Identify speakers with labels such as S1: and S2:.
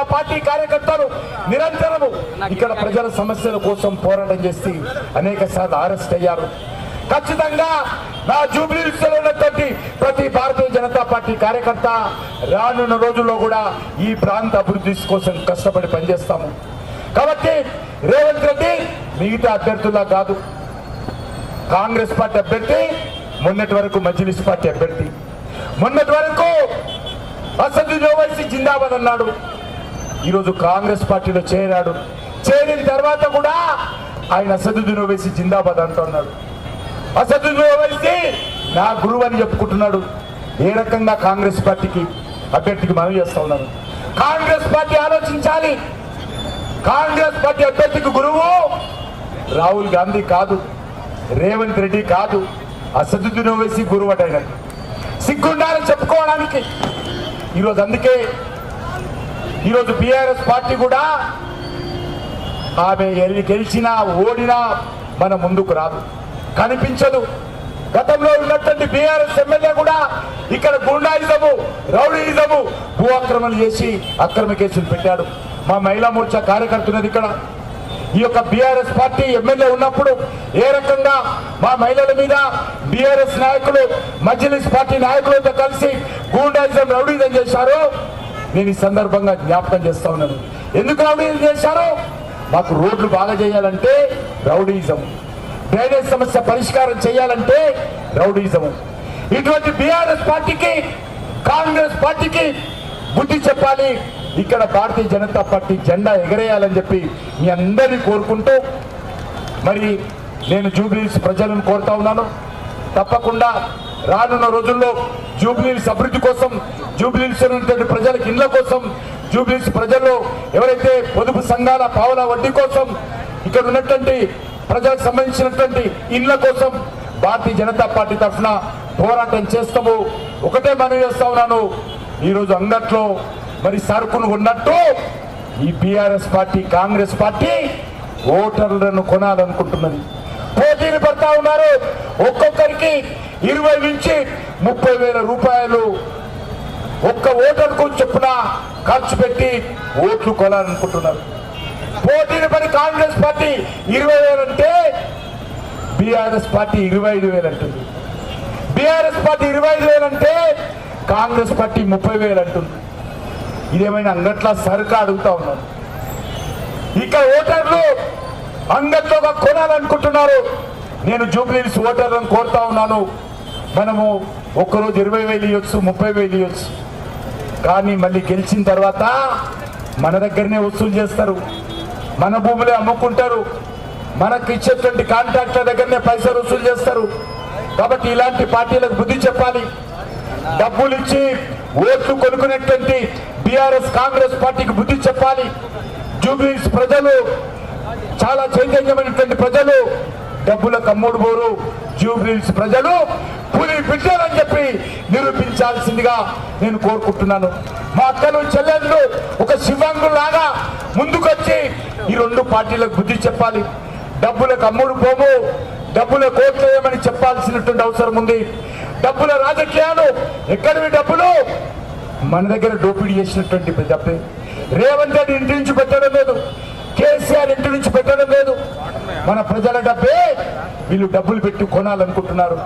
S1: మా పార్టీ కార్యకర్తలు నిరంతరము ఇక్కడ ప్రజల సమస్యల కోసం పోరాటం చేసి అనేక సార్లు అరెస్ట్ అయ్యారు. ఖచ్చితంగా నా జూబ్లీహిల్స్ లో ఉన్నటువంటి ప్రతి భారతీయ జనతా పార్టీ కార్యకర్త రానున్న రోజుల్లో కూడా ఈ ప్రాంత అభివృద్ధి కోసం కష్టపడి పనిచేస్తాము. కాబట్టి రేవంత్ రెడ్డి మిగతా అభ్యర్థులా కాదు, కాంగ్రెస్ పార్టీ అభ్యర్థి, మొన్నటి వరకు మజ్లిస్ పార్టీ అభ్యర్థి, మొన్నటి వరకు అసదుద్దీన్ ఓవైసీ జిందాబాద్ అన్నాడు, ఈరోజు కాంగ్రెస్ పార్టీలో చేరాడు. చేరిన తర్వాత కూడా ఆయన అసదుద్దీన్ ఓవైసీ జిందాబాద్ అంటున్నాడు. అసదుద్దీన్ ఓవైసీ నా గురువు అని చెప్పుకుంటున్నాడు. ఏ రకంగా కాంగ్రెస్ పార్టీకి అభ్యర్థికి మనవి చేస్తా ఉన్నాను. కాంగ్రెస్ పార్టీ ఆలోచించాలి. కాంగ్రెస్ పార్టీ అభ్యర్థికి గురువు రాహుల్ గాంధీ కాదు, రేవంత్ రెడ్డి కాదు, అసదుద్దీన్ ఓవైసీ గురువు అట. సిగ్గుండాలని చెప్పుకోవడానికి ఈరోజు. అందుకే ఈరోజు బీఆర్ఎస్ పార్టీ కూడా ఆమె గెలిచినా ఓడినా మన ముందుకు రాదు, కనిపించదు. గతంలో ఉన్నటువంటి బీఆర్ఎస్ ఎమ్మెల్యే కూడా ఇక్కడ గుండాయిజము, రౌడీయిజము, భూ ఆక్రమణ చేసి అక్రమ కేసులు పెట్టాడు. మా మహిళా మోర్చా కార్యకర్తన్నది ఇక్కడ. ఈ యొక్క బీఆర్ఎస్ పార్టీ ఎమ్మెల్యే ఉన్నప్పుడు ఏ రకంగా మా మహిళల మీద బీఆర్ఎస్ నాయకులు మజ్లిస్ పార్టీ నాయకులతో కలిసి గూండాయిజం, రౌడీయిజం చేశారో నేను ఈ సందర్భంగా జ్ఞాపకం చేస్తా ఉన్నాను. ఎందుకు రౌడీయిజం చేశారో? మాకు రోడ్లు బాగా చేయాలంటే రౌడీయిజం, డ్రైనేజ్ సమస్య పరిష్కారం చేయాలంటే రౌడీయిజం. ఇటువంటి బీఆర్ఎస్ పార్టీకి, కాంగ్రెస్ పార్టీకి బుద్ధి చెప్పాలి. ఇక్కడ భారతీయ జనతా పార్టీ జెండా ఎగరేయాలని చెప్పి మీ అందరినీ కోరుకుంటూ, మరి నేను జూబ్లీహిల్స్ ప్రజలను కోరుతా ఉన్నాను. తప్పకుండా రానున్న రోజుల్లో జూబ్లీహిల్స్ అభివృద్ధి కోసం, జూబ్లీహిల్స్ ఉన్నటువంటి ప్రజలకు ఇళ్ల కోసం, జూబ్లీహిల్స్ ప్రజల్లో ఎవరైతే పొదుపు సంఘాల పావుల వడ్డీ కోసం, ఇక్కడ ఉన్నటువంటి ప్రజలకు సంబంధించినటువంటి ఇళ్ల కోసం భారతీయ జనతా పార్టీ తరఫున పోరాటం చేస్తాము. ఒకటే మనవి చేస్తా ఉన్నాను, ఈరోజు అంగట్లో మరి సరుకును ఉన్నట్టు ఈ బీఆర్ఎస్ పార్టీ, కాంగ్రెస్ పార్టీ ఓటర్లను కొనాలనుకుంటున్నది. పోటీలు పడతా ఉన్నారు. ఒక్కొక్కరికి 20 నుంచి 30,000 రూపాయలు ఒక్క ఓటర్కు చొప్పున ఖర్చు పెట్టి ఓట్లు కొనాలనుకుంటున్నారు. పోటీలు పడి కాంగ్రెస్ పార్టీ 20,000 అంటే బీఆర్ఎస్ పార్టీ 25,000 అంటుంది. బీఆర్ఎస్ పార్టీ 25,000 అంటే కాంగ్రెస్ పార్టీ 30,000 అంటుంది. ఇదేమైనా అంగట్లా సరుకు అడుగుతా ఉన్నారు. ఇక్కడ ఓటర్లు అంగట్లోగా కొనాలనుకుంటున్నారు. నేను జూబ్లీహిల్స్ ఓటర్లను కోరుతా ఉన్నాను, మనము ఒక్కరోజు 20,000 ఇవ్వచ్చు, 30,000 ఇవ్వచ్చు, కానీ మళ్ళీ గెలిచిన తర్వాత మన దగ్గరనే వసూలు చేస్తారు, మన భూములే అమ్ముకుంటారు, మనకు ఇచ్చేటువంటి కాంట్రాక్టర్ దగ్గరనే పైసలు వసూలు చేస్తారు. కాబట్టి ఇలాంటి పార్టీలకు బుద్ధి చెప్పాలి. డబ్బులు ఇచ్చి ఓట్లు కొనుక్కునేటువంటి బీఆర్ఎస్, కాంగ్రెస్ పార్టీకి బుద్ధి చెప్పాలి. జూబ్లీహిల్స్ ప్రజలు చాలా చైతన్యమైనటువంటి ప్రజలు, డబ్బులకు అమ్ముడు పోరు. జూబ్లీహిల్స్ ప్రజలు పులి బిడ్డలని చెప్పి నిరూపించాల్సిందిగా నేను కోరుకుంటున్నాను. మా అక్కలు, చెల్లెళ్ళు ఒక శివంగు లాగా ముందుకొచ్చి ఈ రెండు పార్టీలకు బుద్ధి చెప్పాలి. డబ్బులకు అమ్ముడు పోము, డబ్బుల కోట్లేయమని చెప్పాల్సినటువంటి అవసరం ఉంది. డబ్బుల రాజకీయాలు ఎక్కడివి? డబ్బులు మన దగ్గర దోపిడీ చేసినటువంటి డబ్బే. రేవంత్ రెడ్డి ఇంటి నుంచి పెట్టడం లేదు, కేసీఆర్ ఇంటి నుంచి పెట్టడం లేదు. మన ప్రజల డబ్బే వీళ్ళు డబ్బులు పెట్టి కొనాలనుకుంటున్నారు.